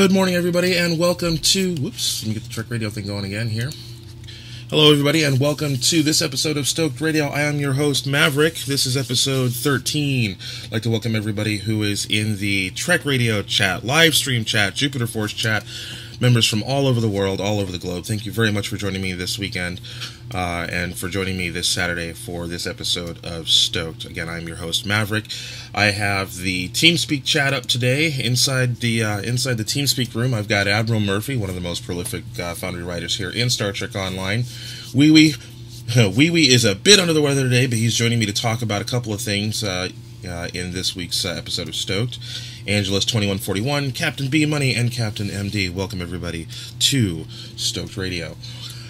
Good morning, everybody, and welcome to... Whoops, let me get the Trek Radio thing going again here. Hello, everybody, and welcome to this episode of Stoked Radio. I am your host, Maverick. This is episode 13. I'd like to welcome everybody who is in the Trek Radio chat, live stream chat, Jupiter Force chat, members from all over the world, all over the globe. Thank you very much for joining me this weekend and for joining me this Saturday for this episode of Stoked. Again, I'm your host, Maverick. I have the TeamSpeak chat up today. Inside the TeamSpeak room, I've got Admiral Murphy, one of the most prolific Foundry writers here in Star Trek Online. Wee Wee is a bit under the weather today, but he's joining me to talk about a couple of things in this week's episode of Stoked. Angelus 2141, Captain B Money, and Captain MD. Welcome, everybody, to Stoked Radio.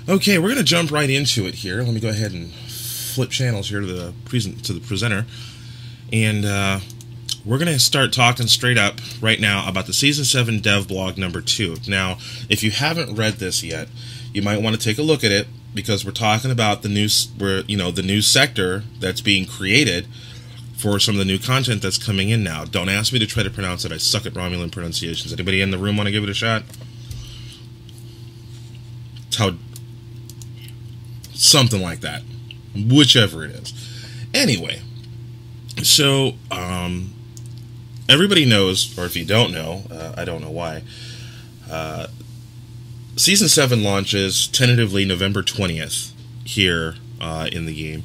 Okay, we're going to jump right into it here. Let me go ahead and flip channels here to the presenter. And we're going to start talking straight up right now about the Season 7 Dev Blog number 2. Now, if you haven't read this yet, you might want to take a look at it, because we're talking about the new sector that's being created for some of the new content that's coming in now. Don't ask me to try to pronounce it. I suck at Romulan pronunciations. Anybody in the room want to give it a shot? Something like that. Whichever it is. Anyway, so everybody knows, or if you don't know, I don't know why, Season 7 launches tentatively November 20th here in the game.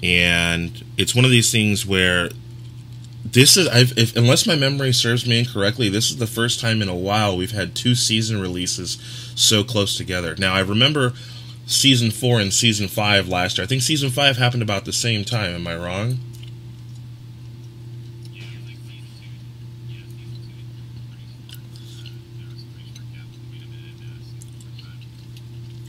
And it's one of these things where this is, unless my memory serves me incorrectly, this is the first time in a while we've had two season releases so close together. Now, I remember Season 4 and Season 5 last year. I think Season 5 happened about the same time. Am I wrong?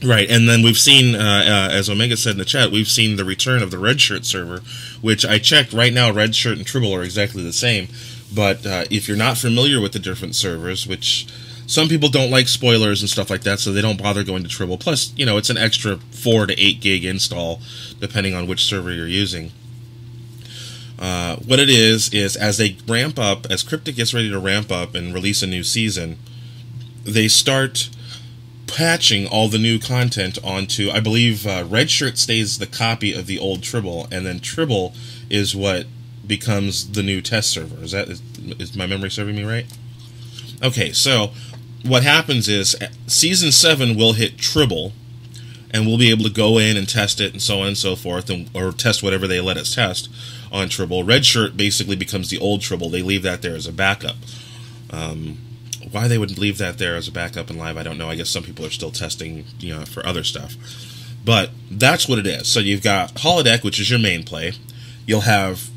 Right, and then we've seen, as Omega said in the chat, we've seen the return of the Red Shirt server, which I checked right now. Red Shirt and Tribble are exactly the same, but if you're not familiar with the different servers, which some people don't like spoilers and stuff like that, so they don't bother going to Tribble. Plus, it's an extra 4 to 8 gig install, depending on which server you're using. What it is as they ramp up, as Cryptic gets ready to ramp up and release a new season, they start patching all the new content onto, I believe, Red Shirt stays the copy of the old Tribble, and then Tribble is what becomes the new test server. Is my memory serving me right? Okay, so what happens is Season 7 will hit Tribble, and we'll be able to go in and test it and so on and so forth, or test whatever they let us test on Tribble. Red Shirt basically becomes the old Tribble. They leave that there as a backup. Why they would leave that there as a backup in live, I don't know. I guess some people are still testing, for other stuff. But that's what it is. So you've got Holodeck, which is your main play. You'll have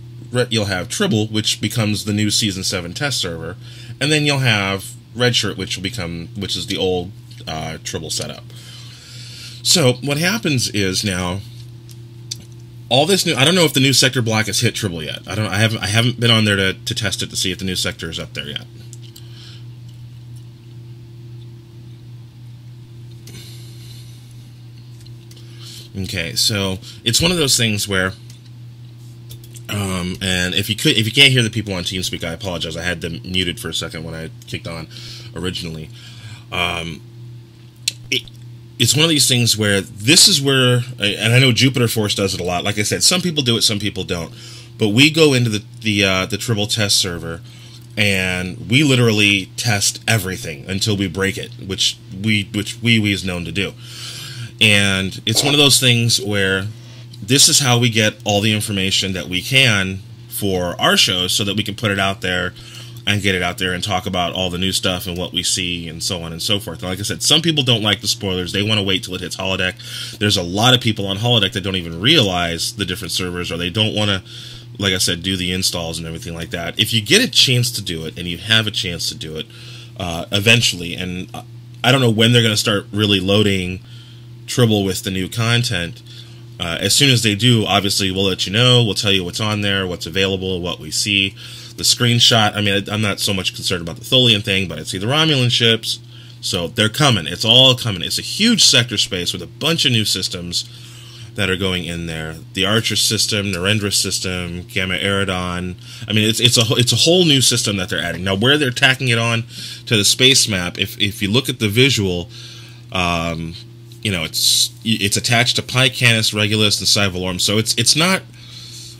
Tribble, which becomes the new Season 7 test server, and then you'll have Red Shirt, which is the old Tribble setup. So what happens is now, all this new, I don't know if the new sector block has hit Tribble yet. I haven't been on there to test it to see if the new sector is up there yet. Okay, so it's one of those things where, and if you can't hear the people on TeamSpeak, I apologize. I had them muted for a second when I kicked on originally. It's one of these things where this is where, and I know Jupiter Force does it a lot. Like I said, some people do it, some people don't. But we go into the Tribble test server, and we literally test everything until we break it, which we is known to do. And it's one of those things where this is how we get all the information that we can for our shows, so that we can put it out there and get it out there and talk about all the new stuff and what we see and so on and so forth. And like I said, some people don't like the spoilers. They want to wait till it hits Holodeck. There's a lot of people on Holodeck that don't even realize the different servers, or they don't want to, like I said, do the installs and everything like that. If you get a chance to do it, and you have a chance to do it eventually, and I don't know when they're going to start really loading Tribble with the new content. As soon as they do, obviously we'll let you know. We'll tell you what's on there, what's available, what we see. The screenshot, I mean, I'm not so much concerned about the Tholian thing, but I see the Romulan ships, so they're coming. It's all coming. It's a huge sector space with a bunch of new systems. that are going in there. The Archer system, Narendra system, Gamma Eridon. I mean, it's a whole new system that they're adding. Now, where they're tacking it on to the space map, if you look at the visual, it's attached to Pycanus, Regulus, and Cyvalorum, so it's not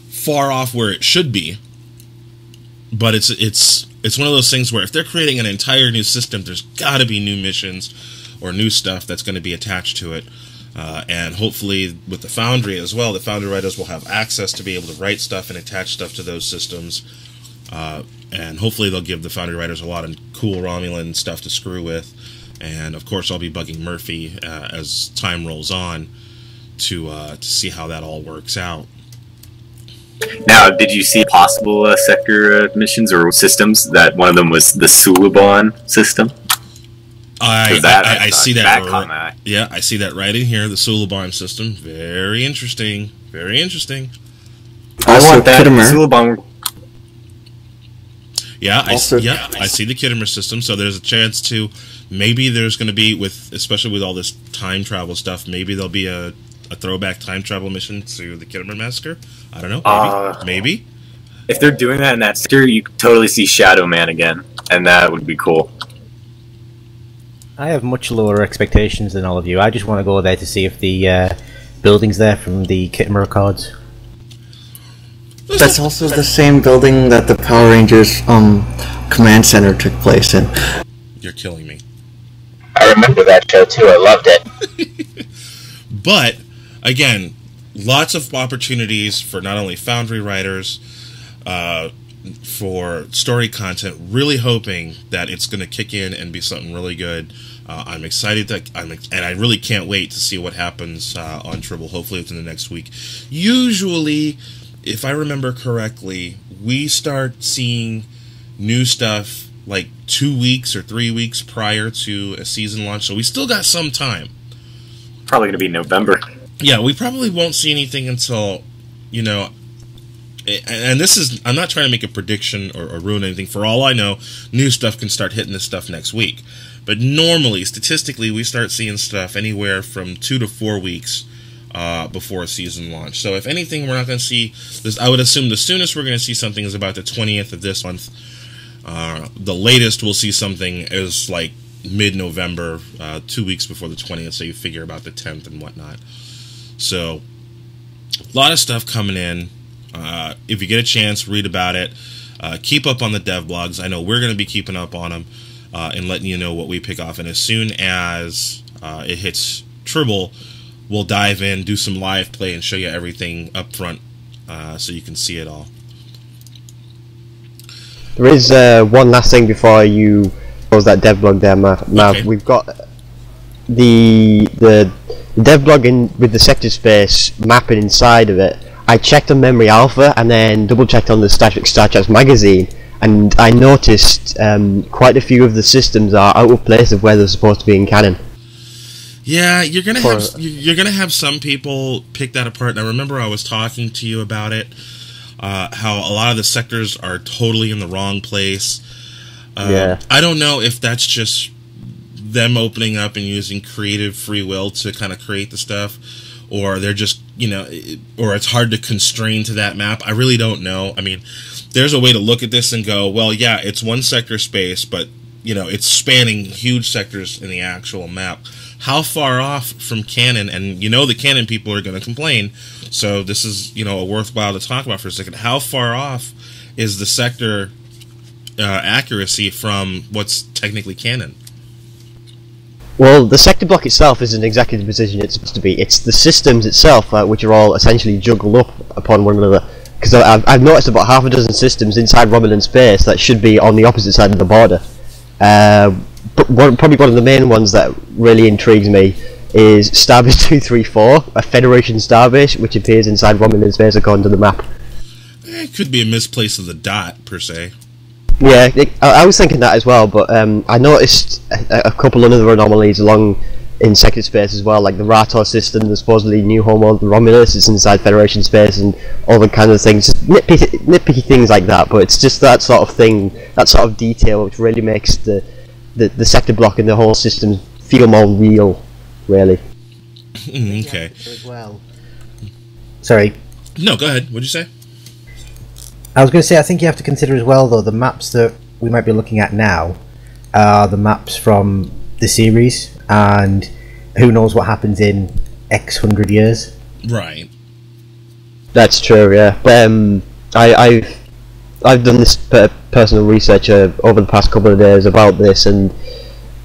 far off where it should be. But it's one of those things where if they're creating an entire new system, there's got to be new missions or new stuff that's going to be attached to it. And hopefully with the Foundry as well, the Foundry writers will have access to be able to write stuff and attach stuff to those systems. And hopefully they'll give the Foundry writers a lot of cool Romulan stuff to screw with. And of course I'll be bugging Murphy as time rolls on to see how that all works out. Now, did you see possible sector missions or systems? That one of them was the Suliban system? I see that. Yeah, I see that right in here. The Suliban system, very interesting. Very interesting. I want that Suliban. Yeah, I see the Kittimer system. So there's a chance to maybe there's going to be especially with all this time travel stuff. Maybe there'll be a throwback time travel mission to the Kittimer Massacre. I don't know. Maybe. If they're doing that in that sector, you could totally see Shadow Man again, and that would be cool. I have much lower expectations than all of you. I just want to go there to see if the building's there from the Kittimer Accords. That's also the same building that the Power Rangers command center took place in. You're killing me. I remember that show too. I loved it. But again, lots of opportunities for not only Foundry writers, for story content. Really hoping that it's going to kick in and be something really good. I'm excited and I really can't wait to see what happens on Tribble. Hopefully within the next week. Usually, if I remember correctly, we start seeing new stuff like 2 weeks or 3 weeks prior to a season launch. So we still got some time. Probably going to be November. Yeah, we probably won't see anything until, and this is, I'm not trying to make a prediction or ruin anything. For all I know, new stuff can start hitting this stuff next week. But normally, statistically, we start seeing stuff anywhere from 2 to 4 weeks before a season launch. So if anything, we're not going to see this. I would assume the soonest we're going to see something is about the 20th of this month. The latest we'll see something is like mid-November, 2 weeks before the 20th, so you figure about the 10th and whatnot. So, a lot of stuff coming in. If you get a chance, read about it. Keep up on the dev blogs. I know we're going to be keeping up on them and letting you know what we pick off. And as soon as it hits Tribble, we'll dive in, do some live play, and show you everything up front so you can see it all. There is one last thing before you close that dev blog there, Mav. Okay. We've got the dev blog with the sector space mapping inside of it. I checked on Memory Alpha and then double checked on the Star Trek magazine, and I noticed quite a few of the systems are out of place of where they're supposed to be in canon. Yeah, you're gonna have some people pick that apart. And I remember I was talking to you about it, how a lot of the sectors are totally in the wrong place. Yeah. I don't know if that's just them opening up and using creative free will to kind of create the stuff, or they're just, or it's hard to constrain to that map. I really don't know. I mean, there's a way to look at this and go, well, yeah, it's one sector space, but, it's spanning huge sectors in the actual map. How far off from canon, and the canon people are going to complain, so this is, a worthwhile to talk about for a second. How far off is the sector accuracy from what's technically canon? Well, the sector block itself isn't exactly the position it's supposed to be. It's the systems itself, which are all essentially juggled up upon one another. Because I've noticed about half a dozen systems inside Romulan space that should be on the opposite side of the border. Probably one of the main ones that really intrigues me is Starbase 234, a Federation starbase, which appears inside Romulan space according to the map. It could be a misplace of the dot, per se. Yeah, I was thinking that as well, but I noticed a couple of other anomalies along in sector space as well, like the Rator system, the supposedly new homeworld, the Romulus is inside Federation space, and all the kind of things, just nitpicky things like that. But it's just that sort of thing, that sort of detail, which really makes the sector block and the whole system feel more real, really. Okay. As well. Sorry. No, go ahead. What'd you say? I was going to say, I think you have to consider as well, though, the maps that we might be looking at now are the maps from the series, and who knows what happens in X hundred years. Right. That's true, yeah. But I've done this personal research over the past couple of days about this, and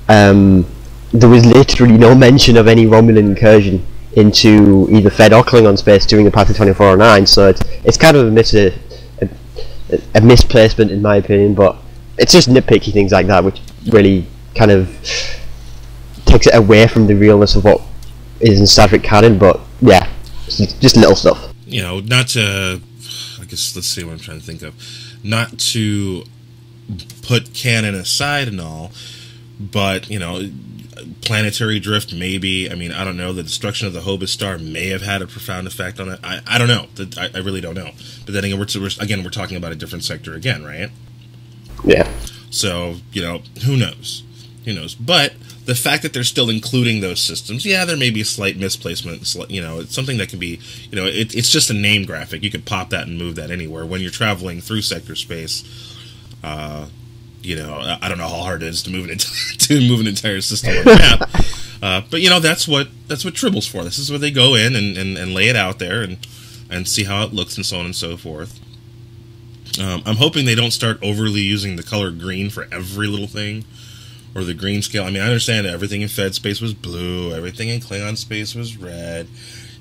there was literally no mention of any Romulan incursion into either Fed or Klingon space during the Path of 2409, so it's kind of a misplacement in my opinion, but it's just nitpicky things like that which really kind of takes it away from the realness of what is in Star Trek canon. But yeah, just little stuff. You know, not to, I guess, let's see what I'm trying to think of. Not to put canon aside and all, but, you know, planetary drift maybe. I mean, I don't know. The destruction of the Hobus star may have had a profound effect on it. I don't know. I really don't know. But then again, we're talking about a different sector again, right? Yeah. So, you know, who knows? Who knows? But the fact that they're still including those systems, yeah, there may be a slight misplacement. You know, it's something that can be, you know, it's just a name graphic. You could pop that and move that anywhere. When you're traveling through sector space, you know, I don't know how hard it is to move an entire system on the map. But you know, that's what Tribble's for. This is where they go in and lay it out there and see how it looks and so on and so forth. I'm hoping they don't start overly using the color green for every little thing, or the green scale. I mean, I understand that everything in Fed space was blue, everything in Klingon space was red.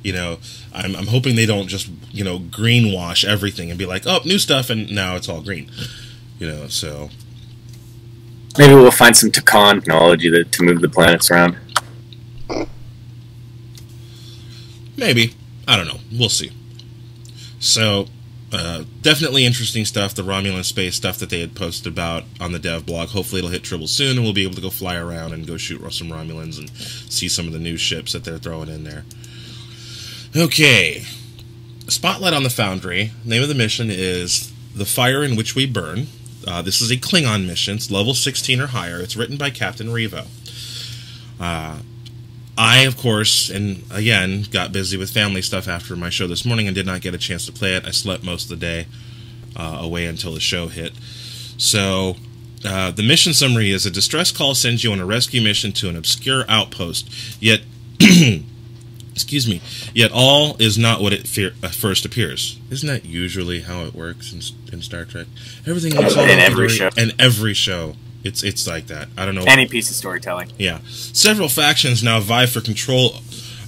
You know, I'm hoping they don't just, you know, greenwash everything and be like, oh, new stuff, and now it's all green. You know, so maybe we'll find some Takan technology to move the planets around. Maybe. I don't know. We'll see. So, definitely interesting stuff, the Romulan space stuff that they had posted about on the dev blog. Hopefully it'll hit Tribble soon, and we'll be able to go fly around and go shoot some Romulans and see some of the new ships that they're throwing in there. Okay. Spotlight on the Foundry. Name of the mission is The Fire in Which We Burn. This is a Klingon mission. It's level 16 or higher. It's written by Captain Revo. I, of course, and again, got busy with family stuff after my show this morning and did not get a chance to play it. I slept most of the day away until the show hit. So, the mission summary is: a distress call sends you on a rescue mission to an obscure outpost, yet excuse me, yet all is not what it first appears. Isn't that usually how it works in Star Trek? Everything looks all in every show. In every show. It's like that. I don't know. Any piece of storytelling. Yeah. Several factions now vie for control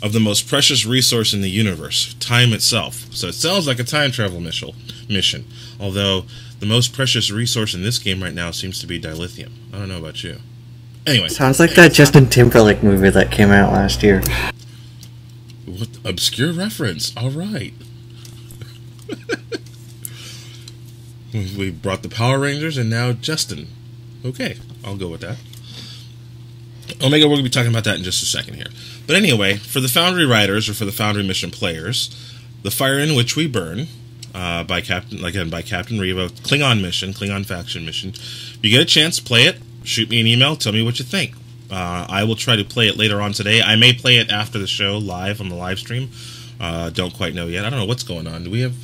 of the most precious resource in the universe, time itself. So it sounds like a time travel mission. Although the most precious resource in this game right now seems to be dilithium. I don't know about you. Anyway. Sounds like that Justin Timberlake movie that came out last year. What obscure reference? All right. We brought the Power Rangers and now Justin. Okay, I'll go with that. Omega, we're going to be talking about that in just a second here. But anyway, for the Foundry writers, or for the Foundry mission players, The Fire in Which We Burn, by Captain Revo, Klingon faction mission. If you get a chance, play it, shoot me an email, tell me what you think. I will try to play it later on today. I may play it after the show, live on the live stream. Don't quite know yet. I don't know what's going on. Do we have...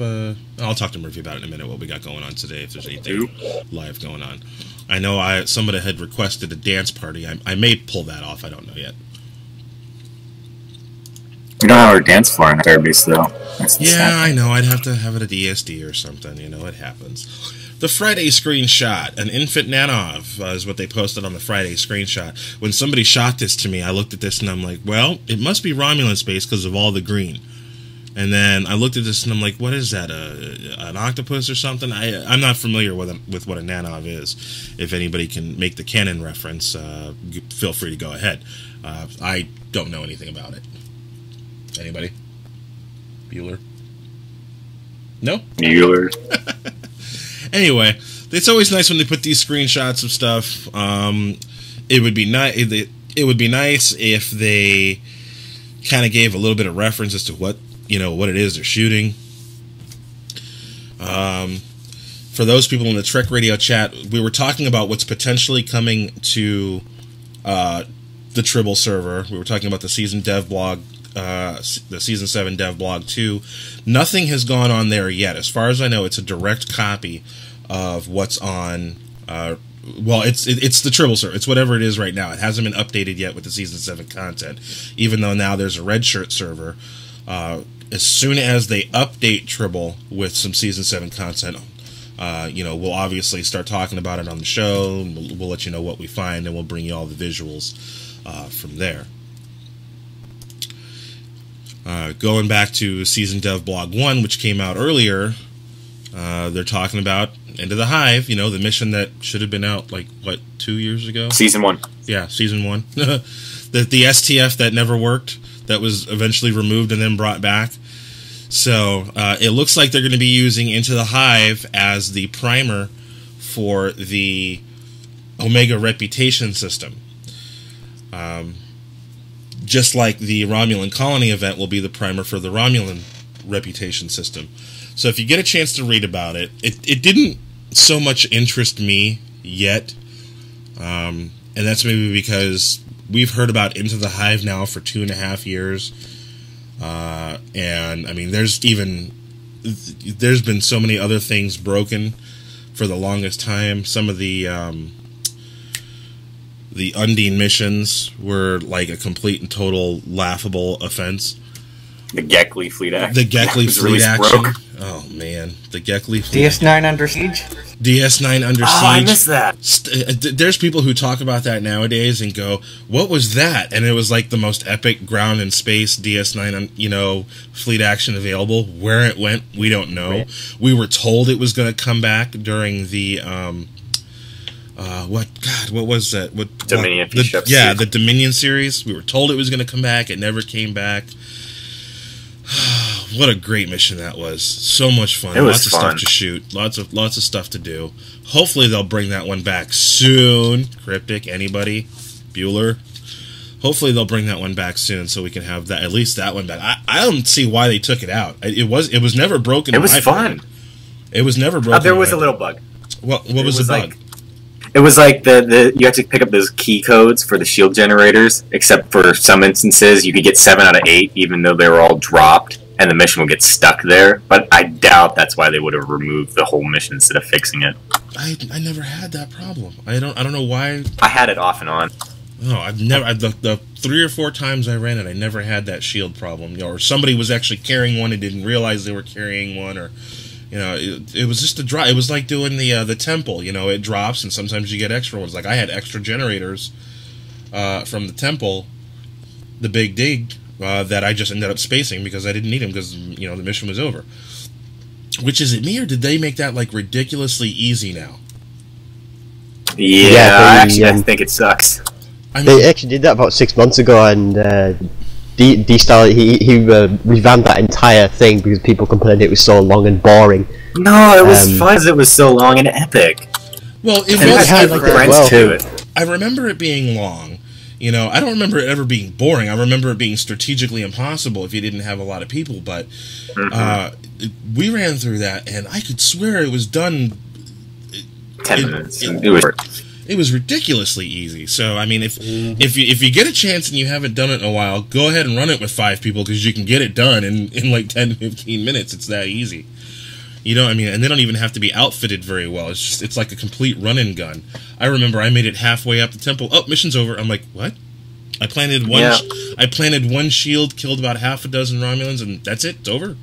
I'll talk to Murphy about it in a minute, what we got going on today, if there's anything live going on. I know somebody had requested a dance party. I may pull that off. I don't know yet. We don't have our dance floor in Starbase, though. Yeah, I know. I'd have to have it at ESD or something. You know, it happens. The Friday screenshot. An infant Nanov is what they posted on the Friday screenshot. When somebody shot this to me, I looked at this and I'm like, well, it must be Romulan space because of all the green. And then I looked at this and I'm like, what is that, an octopus or something? I'm not familiar with what a Nanov is. If anybody can make the canon reference, feel free to go ahead. I don't know anything about it. Anybody? Bueller? No? Bueller. Anyway, it's always nice when they put these screenshots of stuff. It would be nice. It would be nice if they kind of gave a little bit of reference as to what it is they're shooting. For those people in the Trek Radio chat, we were talking about what's potentially coming to the Tribble server. We were talking about the season dev blog the Season 7 dev blog 2. Nothing has gone on there yet. As far as I know, it's a direct copy of what's on... it's the Tribble server. It's whatever it is right now. It hasn't been updated yet with the Season 7 content, even though now there's a Redshirt server. As soon as they update Tribble with some Season 7 content, we'll obviously start talking about it on the show, and we'll let you know what we find, and we'll bring you all the visuals from there. Going back to Season Dev Blog 1, which came out earlier, they're talking about Into the Hive, the mission that should have been out, 2 years ago? Season 1. Yeah, Season 1. the STF that never worked, that was eventually removed and then brought back. So, it looks like they're going to be using Into the Hive as the primer for the Omega reputation system. Just like the Romulan colony event will be the primer for the Romulan reputation system. So if you get a chance to read about it, it didn't so much interest me yet. And that's maybe because we've heard about Into the Hive now for 2.5 years. And I mean, there's been so many other things broken for the longest time. Some of the Undine missions were like a complete and total laughable offense. The Gekly fleet action. The Gekly fleet really action. broke. Oh man, the Gekly fleet. DS9 Under Siege. DS9 Under Siege. Oh, I missed that. There's people who talk about that nowadays and go, "What was that?" And it was like the most epic ground and space DS9, fleet action available. Where it went, we don't know. Right. We were told it was going to come back during the what was that? Dominion ships. Yeah, the Dominion series. We were told it was going to come back. It never came back. What a great mission that was. So much fun. It was lots of fun. stuff to shoot. Lots of stuff to do. Hopefully they'll bring that one back soon. Cryptic, anybody? Bueller? Hopefully they'll bring that one back soon so we can have that, at least that one back. I don't see why they took it out. It was never broken. It was fun. It was never broken. There was a little bug. What was the bug? It was like you had to pick up those key codes for the shield generators, except for some instances you could get 7 out of 8 even though they were all dropped, and the mission would get stuck there. But I doubt that's why they would have removed the whole mission instead of fixing it. I never had that problem. I don't know why. I had it off and on. No, I've never. The 3 or 4 times I ran it, I never had that shield problem. Or somebody was actually carrying one and didn't realize they were carrying one, or it was just a drop. It was like doing the temple. It drops, and sometimes you get extra ones. Like I had extra generators from the temple, the Big Dig, that I just ended up spacing because I didn't need them because the mission was over. Which, is it me, or did they make that like ridiculously easy now? Yeah, I think it sucks. They actually did that about 6 months ago, and D-Style, he revamped that entire thing because people complained it was so long and boring. No, it was fun because it was so long and epic. Well, it and was had friends to it. I remember it being long. I don't remember it ever being boring. I remember it being strategically impossible if you didn't have a lot of people. But we ran through that, and I could swear it was done 10 minutes. It was ridiculously easy. So, I mean, if you get a chance and you haven't done it in a while, go ahead and run it with 5 people because you can get it done in like 10 to 15 minutes. It's that easy. And they don't even have to be outfitted very well. It's like a complete run-and gun. I remember I made it halfway up the temple. Oh, mission's over. I'm like, what? I planted one shield, killed about half a dozen Romulans, and that's it. It's over.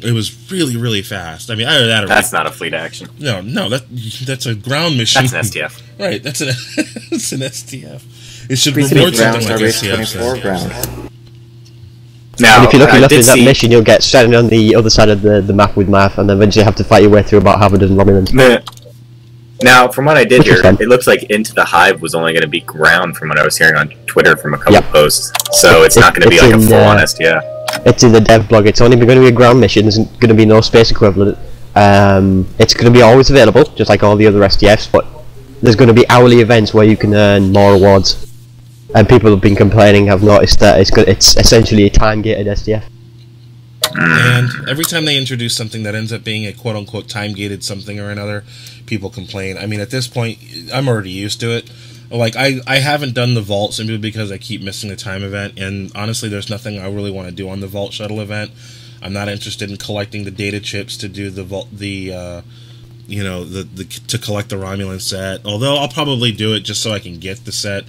It was really, really fast. I mean, either that or that's not a fleet action. No, that's a ground mission. That's an STF. Right, that's an STF. It should reward something like STF. Ground. Now, and if you're lucky enough in that mission, you'll get stranded on the other side of the map with Math, and then eventually have to fight your way through about half a dozen Romulans. Now, from what I did hear, it looks like Into the Hive was only going to be ground from what I was hearing on Twitter from a couple posts. So it's not going to be like a full-on STF. It's in the dev blog. It's only going to be a ground mission. There's going to be no space equivalent. It's going to be always available, just like all the other STFs, but there's going to be hourly events where you can earn more rewards. And people have been complaining, have noticed that it's essentially a time-gated STF. And every time they introduce something that ends up being a quote-unquote time-gated something or another, people complain. I mean, at this point, I'm already used to it. Like, I haven't done the vault simply because I keep missing the time event, and honestly, there's nothing I really want to do on the vault shuttle event. I'm not interested in collecting the data chips to do the vault, to collect the Romulan set. Although I'll probably do it just so I can get the set,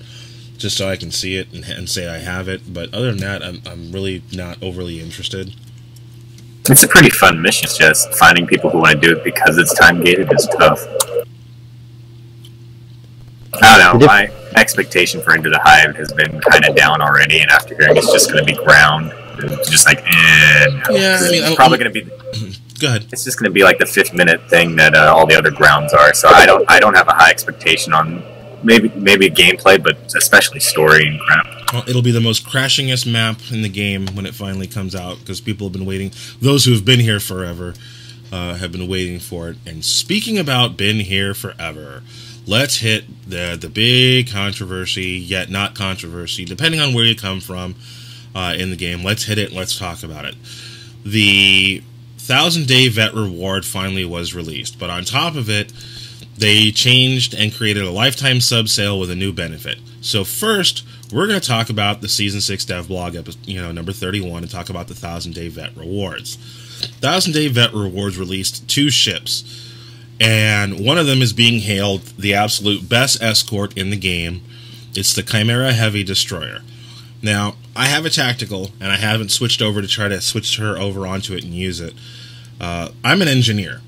just so I can see it and say I have it. But other than that, I'm really not overly interested. It's a pretty fun mission. It's just finding people who want to do it because it's time gated is tough. I don't know, my expectation for Into the Hive has been kind of down already, and after hearing it's just going to be ground, it's just like, no. Yeah, I mean, it's probably going to be... Go ahead. It's just going to be like the 5th minute thing that all the other grounds are, so I don't have a high expectation on maybe gameplay, but especially story and crap. Well, it'll be the most crashingest map in the game when it finally comes out, because people have been waiting. Those who have been here forever have been waiting for it. And speaking about been here forever... Let's hit the big controversy, yet not controversy, depending on where you come from in the game. Let's hit it, let's talk about it. The 1,000-day vet reward finally was released, but on top of it, they changed and created a lifetime sub sale with a new benefit. So first, we're going to talk about the Season 6 Dev Blog, number 31, and talk about the 1,000-day vet rewards. 1,000-day vet rewards released 2 ships. And one of them is being hailed the absolute best escort in the game. It's the Chimera Heavy Destroyer. Now, I have a tactical, and I haven't switched over to try to switch her over onto it and use it. I'm an engineer.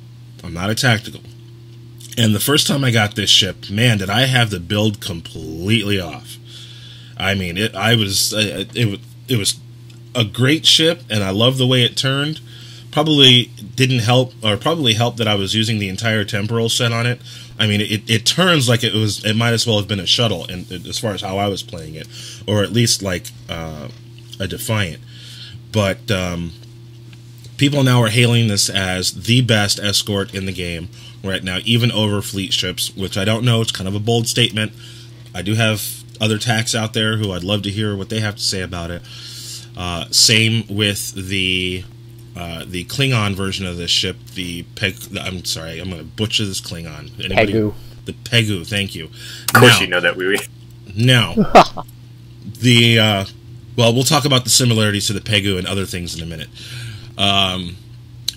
I'm not a tactical. And the first time I got this ship, man, did I have the build completely off. I mean, it was a great ship, and I love the way it turned. Probably didn't help, or probably helped that I was using the entire temporal set on it. I mean, it turns like it might as well have been a shuttle, and as far as how I was playing it, or at least like a Defiant. But people now are hailing this as the best escort in the game right now, even over fleet ships, which I don't know. It's kind of a bold statement. I do have other tacs out there who I'd love to hear what they have to say about it. Same with the Klingon version of this ship, I'm sorry, I'm going to butcher this Klingon. Pegu. The Pegu, thank you. Of course you know that, we. Now, well, we'll talk about the similarities to the Pegu and other things in a minute.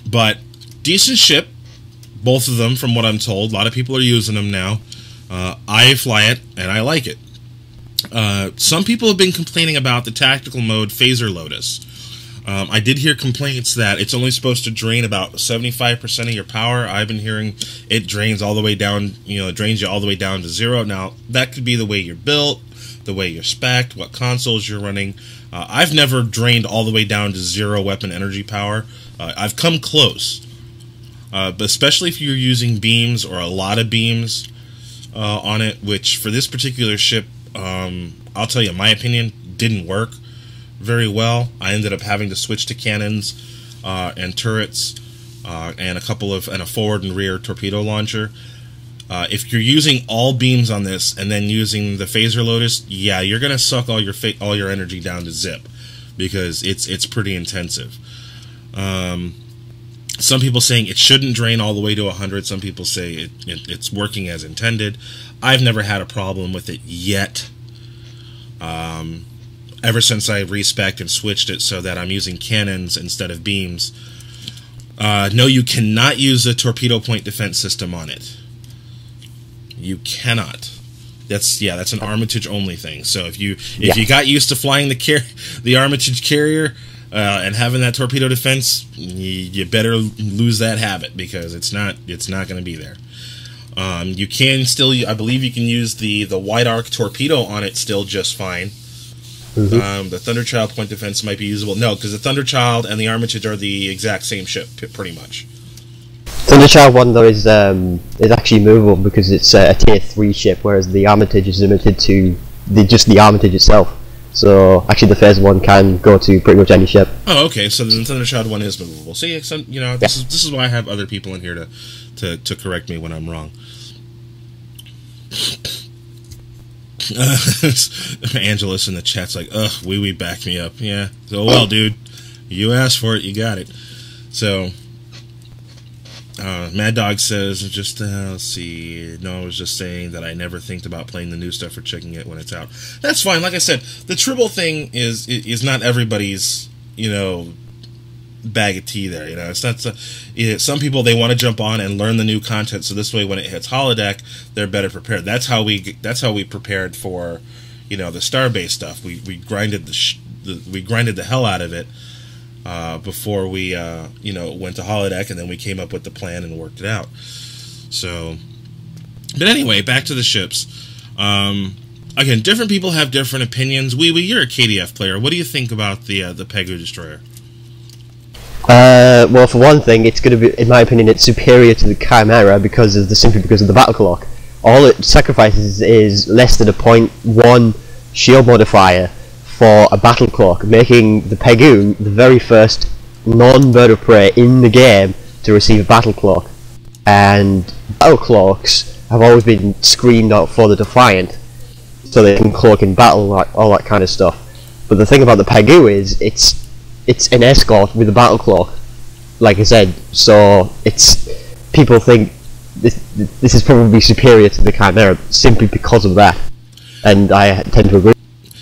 But, decent ship, both of them, from what I'm told. A lot of people are using them now. I fly it, and I like it. Some people have been complaining about the tactical mode Phaser Lotus. I did hear complaints that it's only supposed to drain about 75% of your power. I've been hearing it drains all the way down, it drains you all the way down to 0. Now, that could be the way you're built, the way you're spec'd, what consoles you're running. I've never drained all the way down to 0 weapon energy power. I've come close. But especially if you're using beams or a lot of beams on it, which for this particular ship, I'll tell you, in my opinion, didn't work very well. I ended up having to switch to cannons and turrets and a forward and rear torpedo launcher. If you're using all beams on this and then using the Phaser Lotus, yeah, you're gonna suck all your energy down to zip because it's pretty intensive. Some people saying it shouldn't drain all the way to 100. Some people say it's working as intended. I've never had a problem with it yet. Ever since I respec'd and switched it so that I'm using cannons instead of beams. No, you cannot use a torpedo point defense system on it. You cannot. That's an Armitage only thing. So if you got used to flying the Armitage carrier and having that torpedo defense, you better lose that habit because it's not going to be there. You can still, I believe, you can use the wide arc torpedo on it still just fine. Mm-hmm. The Thunderchild point defense might be usable. No, because the Thunderchild and the Armitage are the exact same ship, pretty much. Thunderchild one though is actually movable because it's a tier 3 ship, whereas the Armitage is limited to just the Armitage itself. So actually, the Phaser one can go to pretty much any ship. Oh, okay. So the Thunderchild one is movable. See, this is why I have other people in here to correct me when I'm wrong. Angelus in the chat's like, ugh, wee back me up. Yeah. So well, dude, you asked for it, you got it. So Mad Dog says, just, let's see, no, I was just saying that I never think about playing the new stuff or checking it when it's out. That's fine. Like I said, the Tribble thing is not everybody's, bag of tea there. It's not some people, they want to jump on and learn the new content, so this way when it hits holodeck, they're better prepared. That's how we prepared for, the Starbase stuff. We grinded the hell out of it. Before we, went to holodeck, and then we came up with the plan and worked it out. So, but anyway, back to the ships. Again, different people have different opinions. You're a KDF player. What do you think about the Pegu destroyer? Well, for one thing, it's going to be, in my opinion, it's superior to the Chimera simply because of the battle clock. All it sacrifices is less than a 0.1 shield modifier for a battle clock, making the Pegu the very first non-bird of prey in the game to receive a battle clock. And battle clocks have always been screened out for the Defiant, so they can cloak in battle, like all that kind of stuff. But the thing about the Pegu is it's an escort with a battle clock, like I said. So people think this is probably superior to the Chimera simply because of that, and I tend to agree.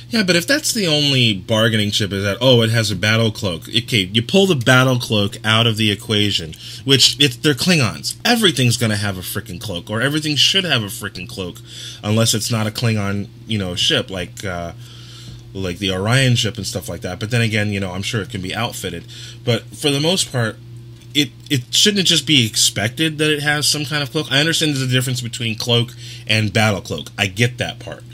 Yeah, but if that's the only bargaining chip, is that, it has a battle cloak. Okay, you pull the battle cloak out of the equation, which they're Klingons. Everything's going to have a freaking cloak, or everything should have a freaking cloak, unless it's not a Klingon, ship, like the Orion ship and stuff like that. But then again, I'm sure it can be outfitted. But for the most part, it shouldn't just be expected that it has some kind of cloak. I understand there's a difference between cloak and battle cloak. I get that part.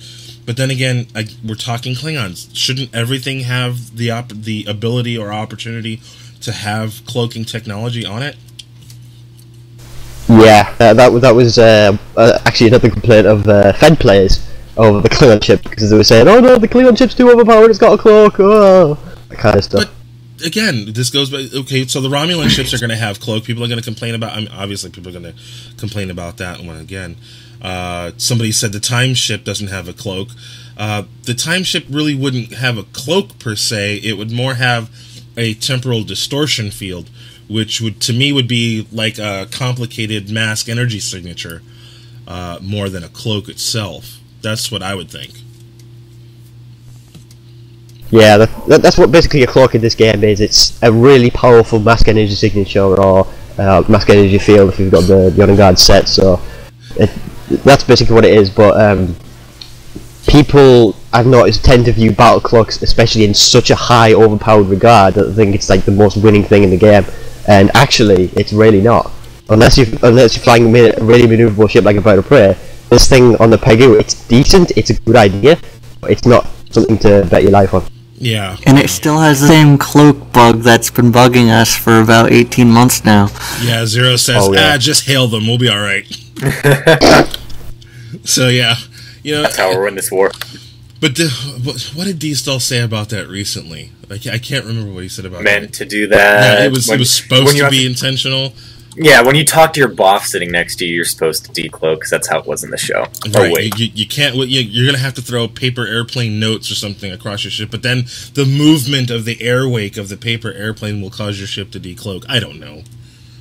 But then again, we're talking Klingons. Shouldn't everything have the ability or opportunity to have cloaking technology on it? Yeah, that was actually another complaint of Fed players over the Klingon ship, because they were saying, "Oh no, the Klingon ship's too overpowered. It's got a cloak." Oh, that kind of stuff. But again, this goes by, okay, so the Romulan ships are going to have cloak. People are going to complain about. Obviously, people are going to complain about that one again. Somebody said the Time ship doesn't have a cloak. The Time ship really wouldn't have a cloak per se. It would more have a temporal distortion field, which to me would be like a complicated mask energy signature, more than a cloak itself. That's what I would think. Yeah, that's what basically a cloak in this game is. It's a really powerful mask energy signature, or mask energy field if you've got the On Guard set. So that's basically what it is. But people, I've noticed, tend to view battle clocks, especially in such a high overpowered regard, that I think it's like the most winning thing in the game. And actually, it's really not. Unless you're flying a really maneuverable ship like a bird of prey, this thing on the Pegu, it's decent, it's a good idea, but it's not something to bet your life on. Yeah. And it still has the same cloak bug that's been bugging us for about 18 months now. Yeah, Zero says, just hail them, we'll be alright. So yeah, that's how we're in this war. But what did D-Stall say about that recently? I can't remember what he said about Meant to do that. Yeah, it was supposed to be intentional. Yeah, when you talk to your boss sitting next to you, you're supposed to decloak, because that's how it was in the show. Right. Oh, wait. You can't. You're going to have to throw paper airplane notes or something across your ship, but then the movement of the air wake of the paper airplane will cause your ship to decloak. I don't know.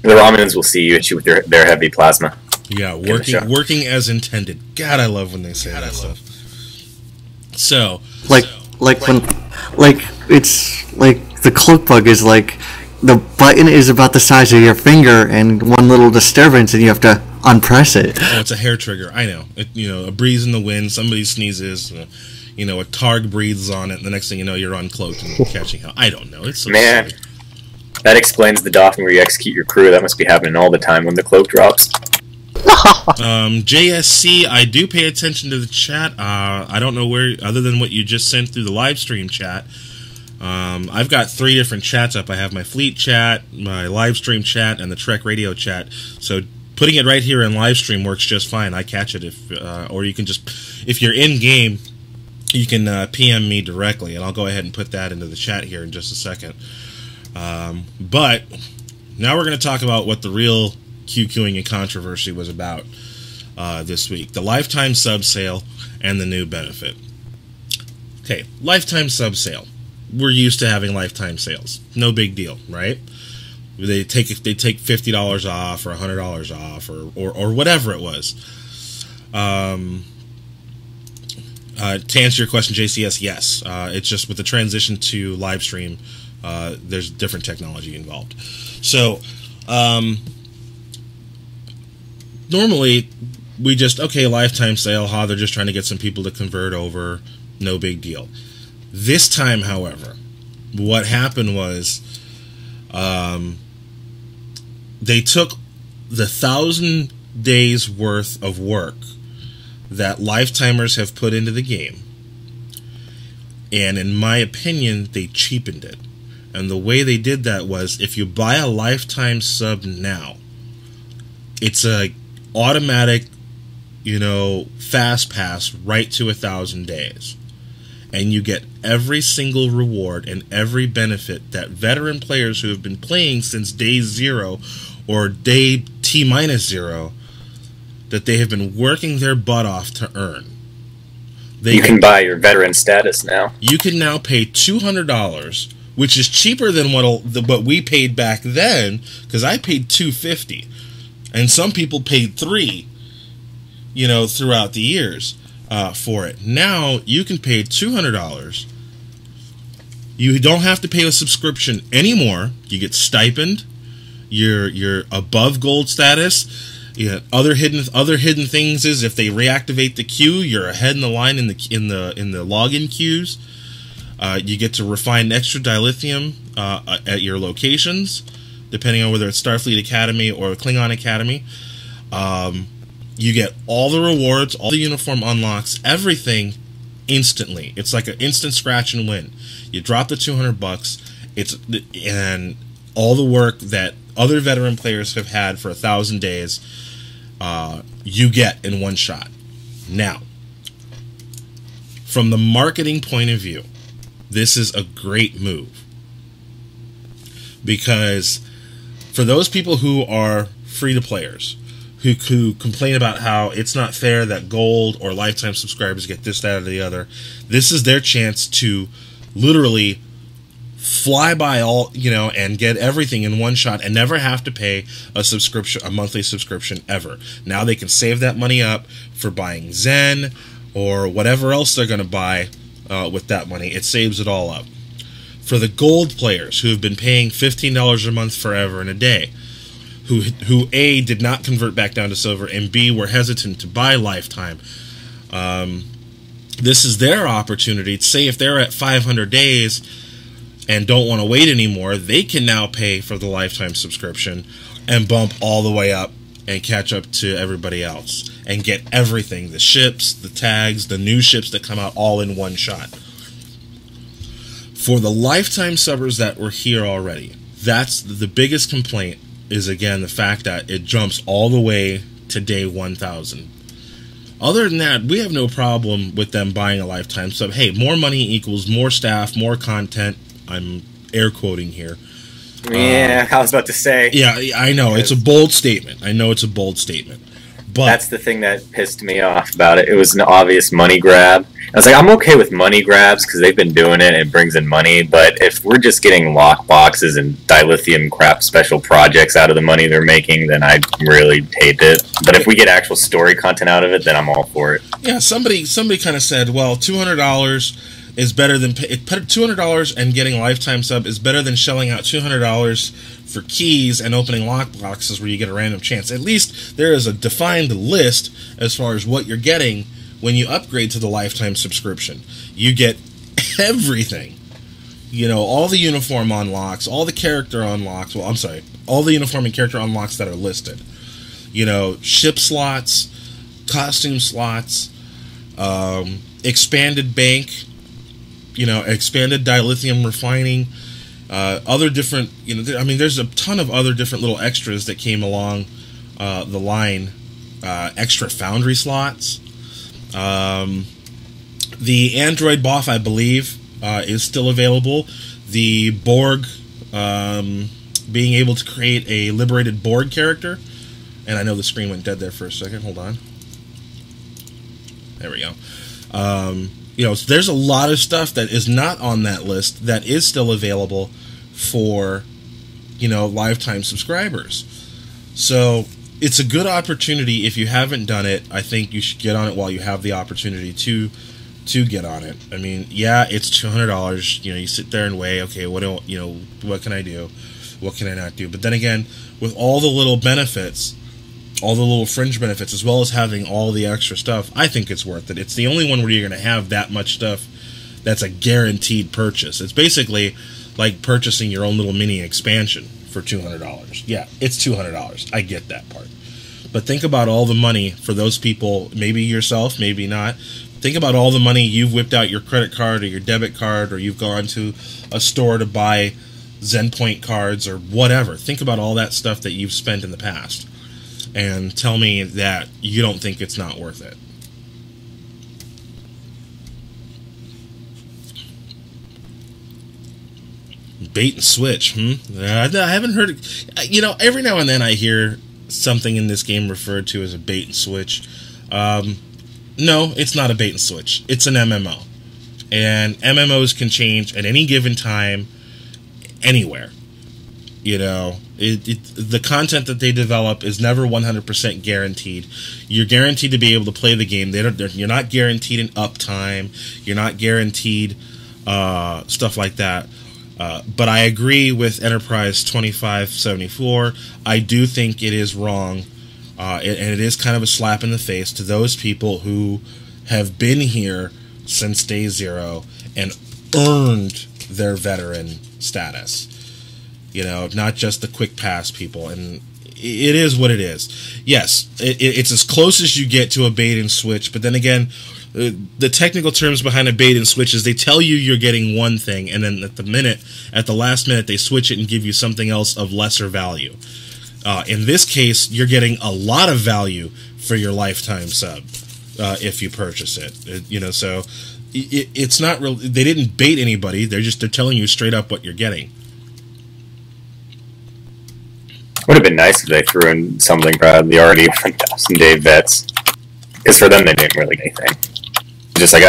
The Romulans will see you and shoot with their heavy plasma. Yeah, working as intended. God, I love when they say that stuff. So, it's like the cloak bug is like the button is about the size of your finger, and one little disturbance, and you have to unpress it. Oh, it's a hair trigger. I know. A breeze in the wind, somebody sneezes, a Targ breathes on it, and the next thing you know, you're uncloaked and catching hell. I don't know. It's so Man, silly. That explains the doffing where you execute your crew. That must be happening all the time when the cloak drops. JSC, I do pay attention to the chat. I don't know where, other than what you just sent through the live stream chat. I've got 3 different chats up. I have my Fleet chat, my live stream chat, and the Trek Radio chat. So putting it right here in live stream works just fine. I catch it, or you can just, if you're in game, you can PM me directly, and I'll go ahead and put that into the chat here in just a second. But now we're going to talk about what the real QQing and controversy was about this week. The lifetime sub sale and the new benefit. Okay, lifetime sub sale. We're used to having lifetime sales. No big deal, right? They take $50 off or $100 off or whatever it was. To answer your question, JCS, yes. It's just with the transition to live stream, there's different technology involved. So, normally, we just, okay, lifetime sale, they're just trying to get some people to convert over, no big deal. This time, however, what happened was, they took the 1,000 days worth of work that lifetimers have put into the game, and in my opinion, they cheapened it. And the way they did that was, if you buy a lifetime sub now, it's a automatic, fast pass right to 1,000 days. And you get every single reward and every benefit that veteran players who have been playing since day 0 or day T-0, that they have been working their butt off to earn. You can buy your veteran status now. You can now pay $200, which is cheaper than what we paid back then, because I paid $250, and some people paid $3, throughout the years for it. Now you can pay $200. You don't have to pay a subscription anymore. You get stipend. You're above gold status. Yeah, other hidden things is, if they reactivate the queue, you're ahead in the line in the login queues. You get to refine extra dilithium at your locations, depending on whether it's Starfleet Academy or Klingon Academy. You get all the rewards, all the uniform unlocks, everything instantly. It's like an instant scratch and win. You drop the $200. And all the work that other veteran players have had for 1,000 days, you get in one shot. Now, from the marketing point of view, this is a great move, because for those people who are free-to-players, who complain about how it's not fair that gold or lifetime subscribers get this, that, or the other, this is their chance to literally fly by all, and get everything in one shot and never have to pay a monthly subscription ever. Now they can save that money up for buying Zen or whatever else they're going to buy with that money. It saves it all up. For the gold players who have been paying $15 a month forever and a day, who A, did not convert back down to silver, and B, were hesitant to buy lifetime, this is their opportunity. Say if they're at 500 days and don't want to wait anymore, they can now pay for the lifetime subscription and bump all the way up and catch up to everybody else and get everything, the ships, the tags, the new ships that come out, all in one shot. For the lifetime subbers that were here already, that's the biggest complaint, is again the fact that it jumps all the way to day 1,000. Other than that, we have no problem with them buying a lifetime sub. Hey, more money equals more staff, more content. I'm air quoting here. Yeah, I was about to say. Yeah, I know. It's a bold statement. I know it's a bold statement. But that's the thing that pissed me off about it. It was an obvious money grab. I was like, I'm okay with money grabs because they've been doing it and it brings in money, but if we're just getting lock boxes and dilithium crap special projects out of the money they're making, then I really hate it. But if we get actual story content out of it, then I'm all for it. Yeah, somebody kind of said, well, $200 is better than $200, and getting a lifetime sub is better than shelling out $200 for keys and opening lock boxes where you get a random chance. At least there is a defined list as far as what you're getting when you upgrade to the lifetime subscription. You get everything. All the uniform unlocks, all the character unlocks. Well, I'm sorry, all the uniform and character unlocks that are listed. Ship slots, costume slots, expanded bank, expanded dilithium refining, other different, there's a ton of other different little extras that came along the line, extra foundry slots. The Android BOF, I believe, is still available. The Borg, being able to create a liberated Borg character, and I know the screen went dead there for a second. Hold on. There we go. There's a lot of stuff that is not on that list that is still available for lifetime subscribers. So it's a good opportunity. If you haven't done it, I think you should get on it while you have the opportunity to get on it. I mean, yeah, it's $200. You sit there and weigh, okay, what can I do? What can I not do? But then again, with all the little benefits, all the little fringe benefits, as well as having all the extra stuff, I think it's worth it. It's the only one where you're going to have that much stuff that's a guaranteed purchase. It's basically like purchasing your own little mini expansion for $200. Yeah, it's $200. I get that part. But think about all the money for those people, maybe yourself, maybe not. Think about all the money you've whipped out your credit card or your debit card, or you've gone to a store to buy ZenPoint cards or whatever. Think about all that stuff that you've spent in the past, and tell me that you don't think it's not worth it. Bait and switch, I haven't heard it. Every now and then I hear something in this game referred to as a bait and switch. No, it's not a bait and switch. It's an MMO. And MMOs can change at any given time, anywhere. The content that they develop is never 100% guaranteed. You're guaranteed to be able to play the game. You're not guaranteed an uptime. You're not guaranteed stuff like that. But I agree with Enterprise 2574. I do think it is wrong, and it is kind of a slap in the face to those people who have been here since day zero and earned their veteran status. Not just the quick pass people. And it is what it is. Yes, it's as close as you get to a bait and switch, but then again, the technical terms behind a bait and switch is they tell you you're getting one thing, and then at the last minute, they switch it and give you something else of lesser value. In this case, you're getting a lot of value for your lifetime sub if you purchase it. So it's not real. They didn't bait anybody. They're telling you straight up what you're getting. Would have been nice if they threw in something for the already 1,000-day vets, because for them they didn't really get anything. Just like,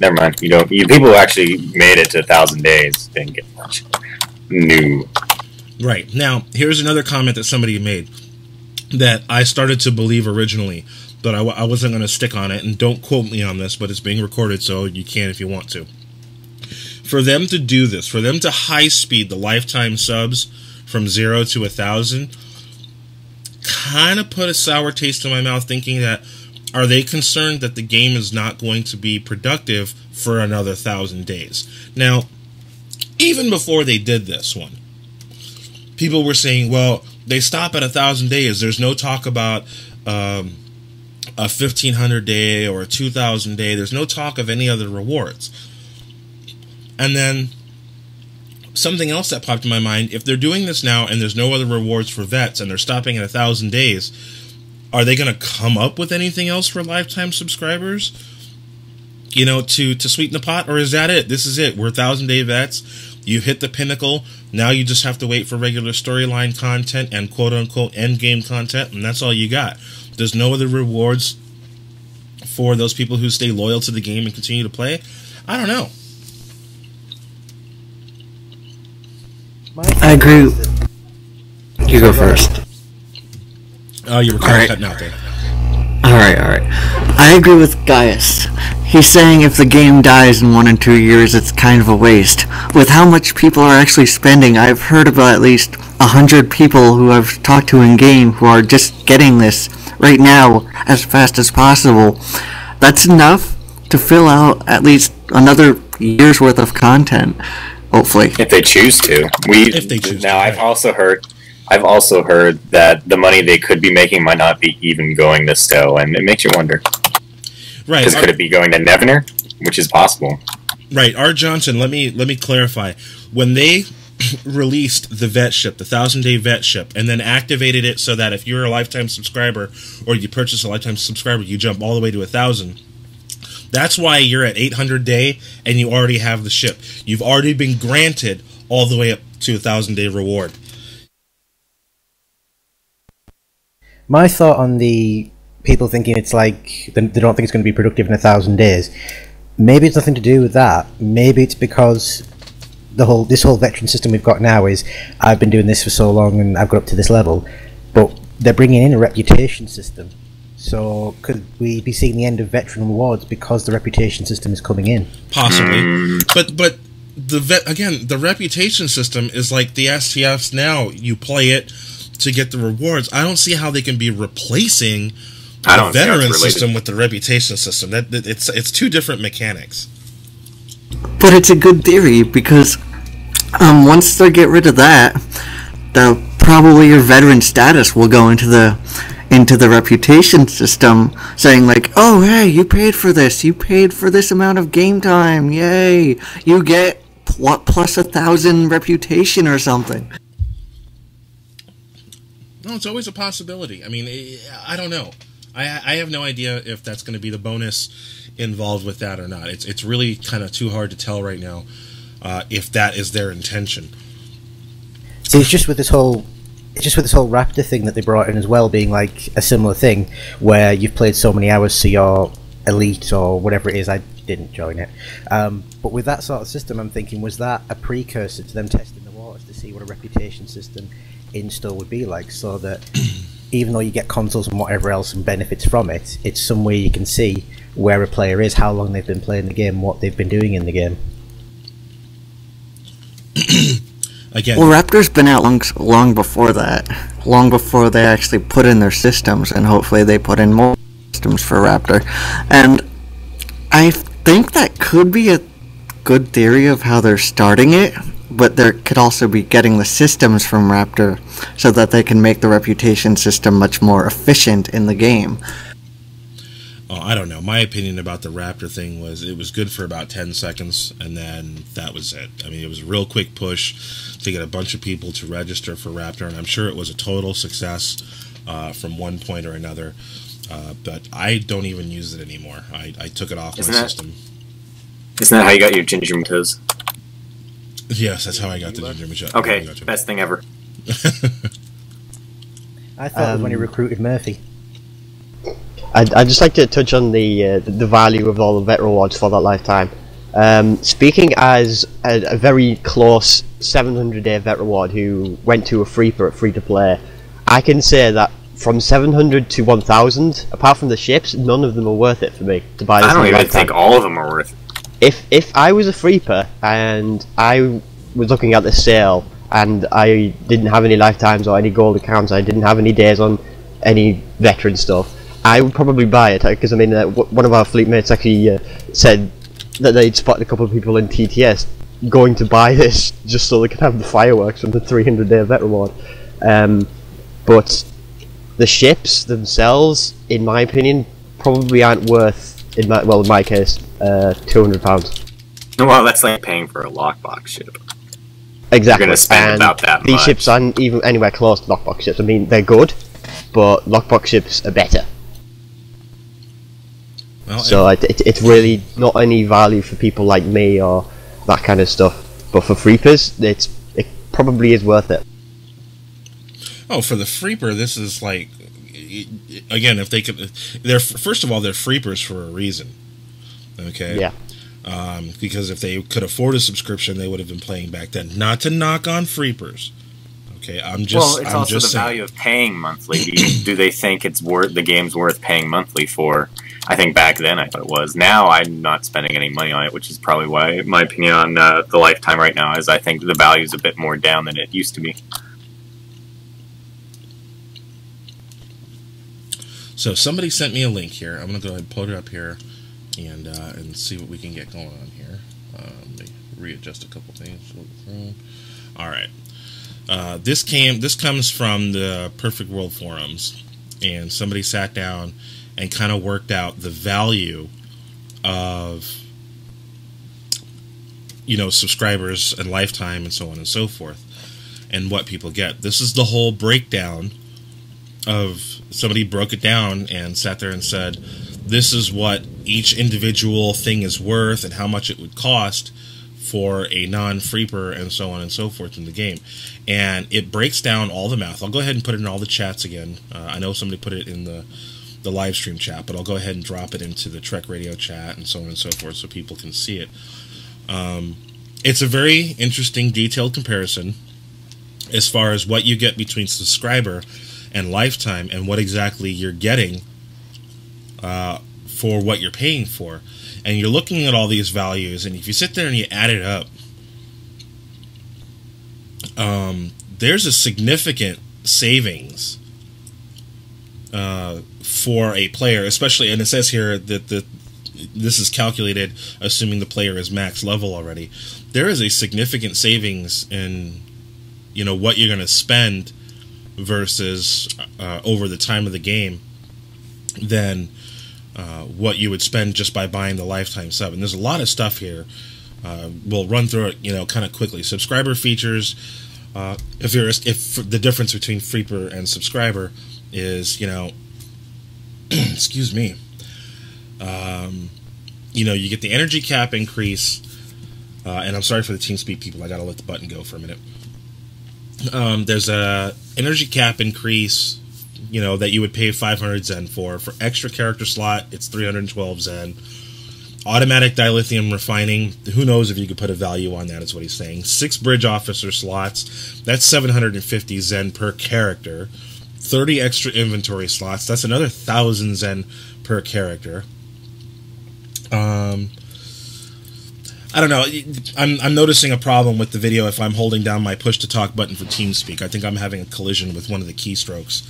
never mind. People who actually made it to 1,000 days didn't get much new. Right. Now, here's another comment that somebody made that I started to believe originally, but I wasn't going to stick on it, and don't quote me on this, but it's being recorded, so you can if you want to. For them to do this, for them to high-speed the lifetime subs from 0 to 1,000, kind of put a sour taste in my mouth, thinking that, are they concerned that the game is not going to be productive for another 1,000 days? Now, even before they did this one, people were saying, well, they stop at 1,000 days. There's no talk about a 1,500 day or a 2,000 day. There's no talk of any other rewards. And then something else that popped in my mind, if they're doing this now and there's no other rewards for vets and they're stopping at 1,000 days, are they going to come up with anything else for lifetime subscribers, to sweeten the pot? Or is that it? This is it. We're 1,000-day vets. You hit the pinnacle. Now you just have to wait for regular storyline content and quote-unquote endgame content, and that's all you got. There's no other rewards for those people who stay loyal to the game and continue to play. I don't know. I agree. You go first. Oh, you were kind of cutting out there. Alright. I agree with Gaius. He's saying if the game dies in 1 and 2 years, it's kind of a waste. With how much people are actually spending, I've heard about at least 100 people who I've talked to in-game who are just getting this right now as fast as possible. That's enough to fill out at least another year's worth of content, hopefully. If they choose to. If they choose now, to. I've also heard that the money they could be making might not be even going to STO, and it makes you wonder. Right. Because could it be going to Nevener, which is possible. Right. R. Johnson, let me clarify. When they released the vet ship, the 1,000-day vet ship, and then activated it so that if you're a lifetime subscriber or you purchase a lifetime subscriber, you jump all the way to 1,000. That's why you're at 800 day and you already have the ship. You've already been granted all the way up to 1,000-day reward. My thought on the people thinking it's like they don't think it's going to be productive in 1,000 days. Maybe it's nothing to do with that. Maybe it's because this whole veteran system we've got now is I've been doing this for so long and I've got up to this level, but they're bringing in a reputation system. So could we be seeing the end of veteran rewards because the reputation system is coming in? Possibly, but the reputation system is like the STFs now. You play it to get the rewards. I don't see how they can be replacing the veteran system with the reputation system. It's two different mechanics. But it's a good theory because once they get rid of that, probably your veteran status will go into the reputation system, saying like, "Oh, hey, you paid for this. You paid for this amount of game time. Yay! You get plus 1,000 reputation or something." No, it's always a possibility. I mean, I don't know. I have no idea if that's going to be the bonus involved with that or not. It's really kind of too hard to tell right now if that is their intention. See, it's just with this whole Raptor thing that they brought in as well, being like a similar thing where you've played so many hours, so you're elite or whatever it is. I didn't join it, but with that sort of system, I'm thinking, was that a precursor to them testing the waters to see what a reputation system in store would be like, so that even though you get consoles and whatever else and benefits from it, it's some way you can see where a player is, how long they've been playing the game, what they've been doing in the game. Again, well, Raptor's been out long before that, long before they actually put in their systems, and hopefully they put in more systems for Raptor. And I think that could be a good theory of how they're starting it, but there could also be getting the systems from Raptor so that they can make the reputation system much more efficient in the game. Oh, I don't know. My opinion about the Raptor thing was it was good for about 10 seconds, and then that was it. I mean, it was a real quick push to get a bunch of people to register for Raptor, and I'm sure it was a total success from one point or another. But I don't even use it anymore. I took it off my system. Isn't that how you got your ginger toes? Yes, that's how I got the ginger machete. Okay, best thing ever. I thought it was when he recruited Murphy. I'd just like to touch on the value of all the vet rewards for that lifetime. Speaking as a very close 700-day vet reward who went to a free-to-play, I can say that from 700 to 1,000, apart from the ships, none of them are worth it for me to buy this. I don't even think all of them are worth it. If I was a freeper and I was looking at the sale and I didn't have any lifetimes or any gold accounts, I didn't have any days on any veteran stuff, I would probably buy it, because I mean, one of our fleet mates actually said that they'd spotted a couple of people in TTS going to buy this just so they could have the fireworks from the 300-day vet reward. But the ships themselves, in my opinion, probably aren't worth, in my case, £200. Well, that's like paying for a lockbox ship. Exactly. You're going to spend about that these much. ships aren't even anywhere close to lockbox ships. I mean, they're good, but lockbox ships are better. Well, so it's really not any value for people like me or that kind of stuff. But for freepers, it probably is worth it. Oh, for the freeper, this is like, again, if they could, they're first of all, they're freepers for a reason. Okay. Yeah. Because if they could afford a subscription, they would have been playing back then. Not to knock on freepers. Okay, it's also the saying. value of paying monthly. Do they think it's worth the game's worth paying monthly for? I think back then I thought it was. Now I'm not spending any money on it, which is probably why my opinion on the lifetime right now is I think the value is a bit more down than it used to be. So somebody sent me a link here. I'm going to go ahead and pull it up here and see what we can get going on here. Let me readjust a couple things. All right. This comes from the Perfect World forums, and somebody sat down and kind of worked out the value of, subscribers and lifetime and so on and so forth, and what people get. This is the whole breakdown of, somebody broke it down and sat there and said, this is what each individual thing is worth and how much it would cost for a non-freeper and so on and so forth in the game. And it breaks down all the math. I'll go ahead and put it in all the chats again. I know somebody put it in the live stream chat, but I'll go ahead and drop it into the Trek Radio chat and so on and so forth so people can see it. it's a very interesting, detailed comparison as far as what you get between subscriber and lifetime and what exactly you're getting for what you're paying for. And you're looking at all these values, and if you sit there and you add it up, there's a significant savings for a player, especially, and it says here that this is calculated assuming the player is max level already. There is a significant savings in, you know, what you're going to spend versus over the time of the game than what you would spend just by buying the lifetime sub. And there's a lot of stuff here. We'll run through it, you know, kind of quickly. Subscriber features. If the difference between Freeper and subscriber is, you know, excuse me, you know, you get the energy cap increase, and I'm sorry for the TeamSpeak people. I gotta let the button go for a minute. There's a energy cap increase, you know, that you would pay 500 Zen for. For extra character slot, it's 312 Zen. Automatic dilithium refining, who knows if you could put a value on that, is what he's saying. 6 bridge officer slots, that's 750 Zen per character. 30 extra inventory slots, that's another 1,000 Zen per character. I don't know, I'm noticing a problem with the video if I'm holding down my push to talk button for TeamSpeak. I think I'm having a collision with one of the keystrokes.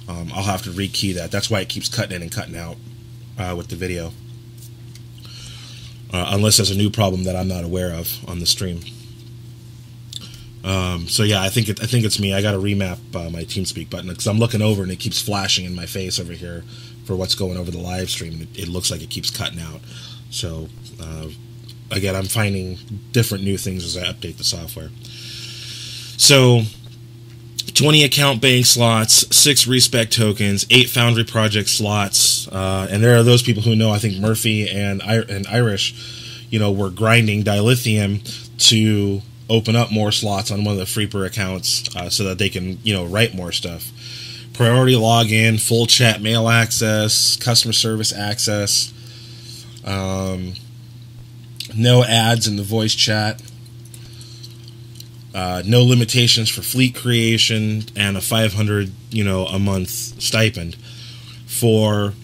I'll have to rekey that. That's why it keeps cutting in and cutting out with the video. Unless there's a new problem that I'm not aware of on the stream. So yeah, I think it's me. I got to remap my TeamSpeak button because I'm looking over and it keeps flashing in my face over here for what's going over the live stream. And it looks like it keeps cutting out. So again, I'm finding different new things as I update the software. So 20 account bank slots, 6 respec tokens, 8 Foundry project slots, and there are those people who know. I think Murphy and Irish, you know, were grinding dilithium to open up more slots on one of the Freeper accounts so that they can, you know, write more stuff. Priority login, full chat mail access, customer service access, no ads in the voice chat. No limitations for fleet creation, and a 500, you know, a month stipend for.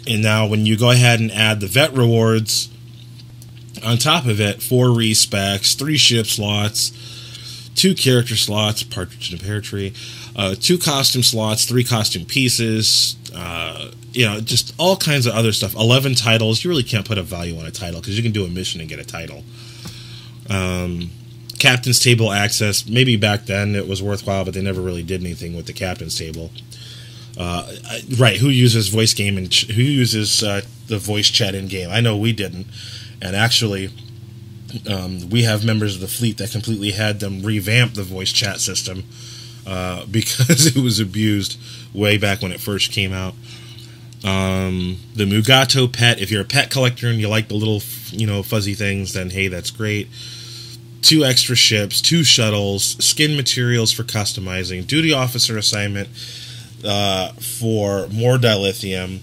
And now, when you go ahead and add the vet rewards on top of it, 4 respecs, 3 ship slots, 2 character slots, partridge in a pear tree, 2 costume slots, 3 costume pieces, you know, just all kinds of other stuff. 11 titles. You really can't put a value on a title because you can do a mission and get a title. Captain's table access. Maybe back then it was worthwhile, but they never really did anything with the captain's table. Right? Who uses voice game and who uses the voice chat in game? I know we didn't, and actually, we have members of the fleet that completely had them revamp the voice chat system because it was abused way back when it first came out. The Mugato pet. If you're a pet collector and you like the little, you know, fuzzy things, then hey, that's great. 2 extra ships, 2 shuttles, skin materials for customizing, duty officer assignment for more dilithium,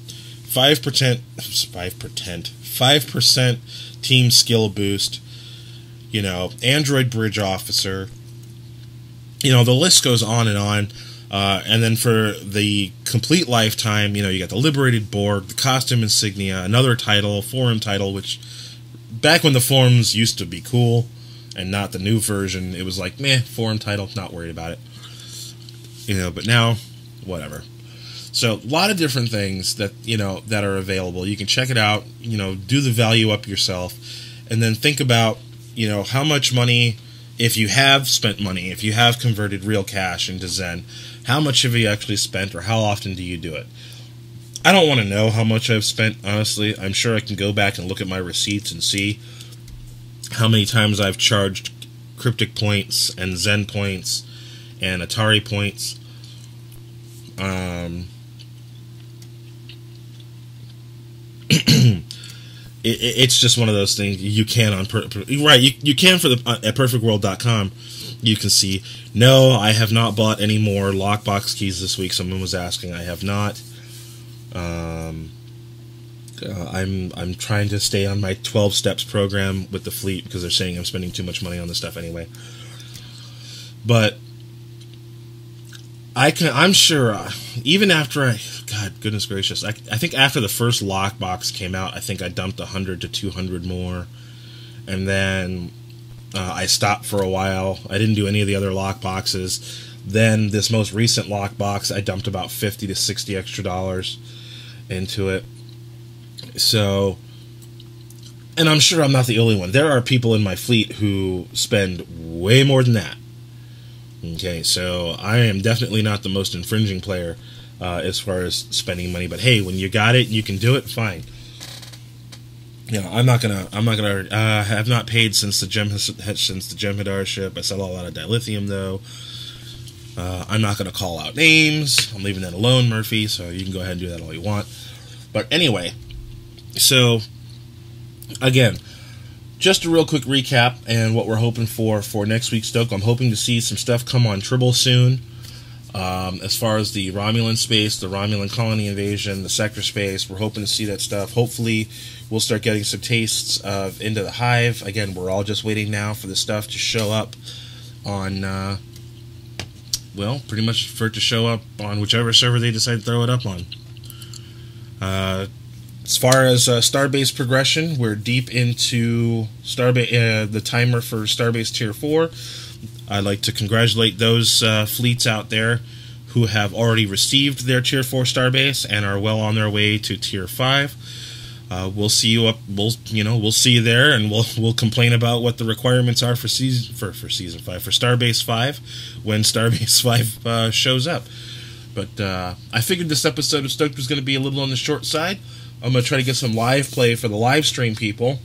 5% team skill boost, you know, Android bridge officer. You know, the list goes on and on. And then for the complete lifetime, you know, you got the Liberated Borg, the costume insignia, another title, forum title, which back when the forums used to be cool, and not the new version, it was like, meh, forum title, not worried about it. You know, but now, whatever. So, a lot of different things that, you know, that are available. You can check it out, you know, do the value up yourself, and then think about, you know, how much money, if you have spent money, if you have converted real cash into Zen, how much have you actually spent, or how often do you do it? I don't want to know how much I've spent, honestly. I'm sure I can go back and look at my receipts and see how many times I've charged Cryptic points and Zen points and Atari points. It's just one of those things you can on right. You can for the at perfectworld.com. You can see. No, I have not bought any more lockbox keys this week. Someone was asking. I have not. I'm trying to stay on my 12 steps program with the fleet because they're saying I'm spending too much money on this stuff anyway. But I'm sure, even after God, goodness gracious, I think after the first lockbox came out, I think I dumped 100 to 200 more, and then I stopped for a while. I didn't do any of the other lockboxes. Then this most recent lockbox, I dumped about $50 to $60 extra into it. So, and I'm sure I'm not the only one. There are people in my fleet who spend way more than that. Okay, so I am definitely not the most infringing player as far as spending money. But hey, when you got it, you can do it. Fine. You know, I'm not gonna. Have not paid since the Jem'Hadar ship. I sell a lot of dilithium though. I'm not gonna call out names. I'm leaving that alone, Murphy. So you can go ahead and do that all you want. But anyway, so again, just a real quick recap and what we're hoping for next week's Stoke. I'm hoping to see some stuff come on Tribble soon. As far as the Romulan space, the Romulan colony invasion, the sector space, we're hoping to see that stuff. Hopefully, we'll start getting some tastes of Into the Hive. Again, we're all just waiting now for the stuff to show up on, well, pretty much for it to show up on whichever server they decide to throw it up on. As far as Starbase progression, we're deep into the timer for Starbase Tier 4. I'd like to congratulate those fleets out there who have already received their Tier 4 Starbase and are well on their way to Tier 5. We'll see you up. We'll see you there, and we'll complain about what the requirements are for season 5 for Starbase 5 when Starbase 5 shows up. But I figured this episode of Stoked was going to be a little on the short side. I'm going to try to get some live play for the live stream people.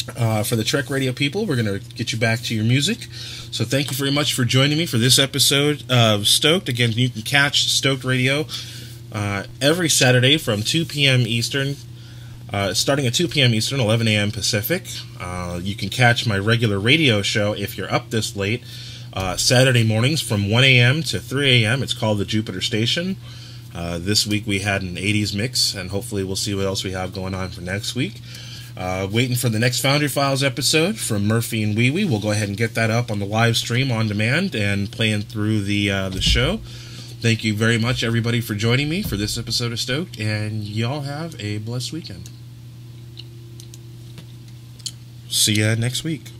For the Trek Radio people, we're going to get you back to your music. So thank you very much for joining me for this episode of Stoked. Again, you can catch Stoked Radio every Saturday from 2 p.m. Eastern, starting at 2 p.m. Eastern, 11 a.m. Pacific. You can catch my regular radio show if you're up this late, Saturday mornings from 1 a.m. to 3 a.m. It's called the Jupiter Station. This week we had an 80s mix, and hopefully we'll see what else we have going on for next week. Waiting for the next Foundry Files episode from Murphy and Wee Wee. We'll go ahead and get that up on the live stream on demand and playing through the show. Thank you very much, everybody, for joining me for this episode of Stoked, and y'all have a blessed weekend. See ya next week.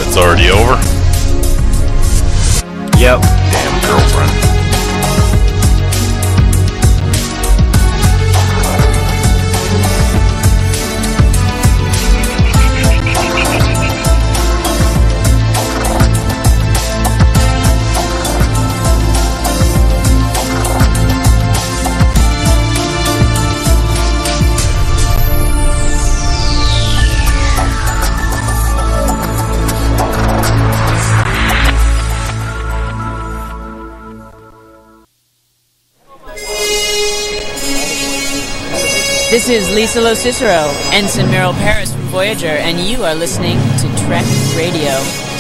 It's already over? Yep. Damn girlfriend. This is Lisa Lo Cicero, Ensign Meryl Paris from Voyager, and you are listening to Trek Radio.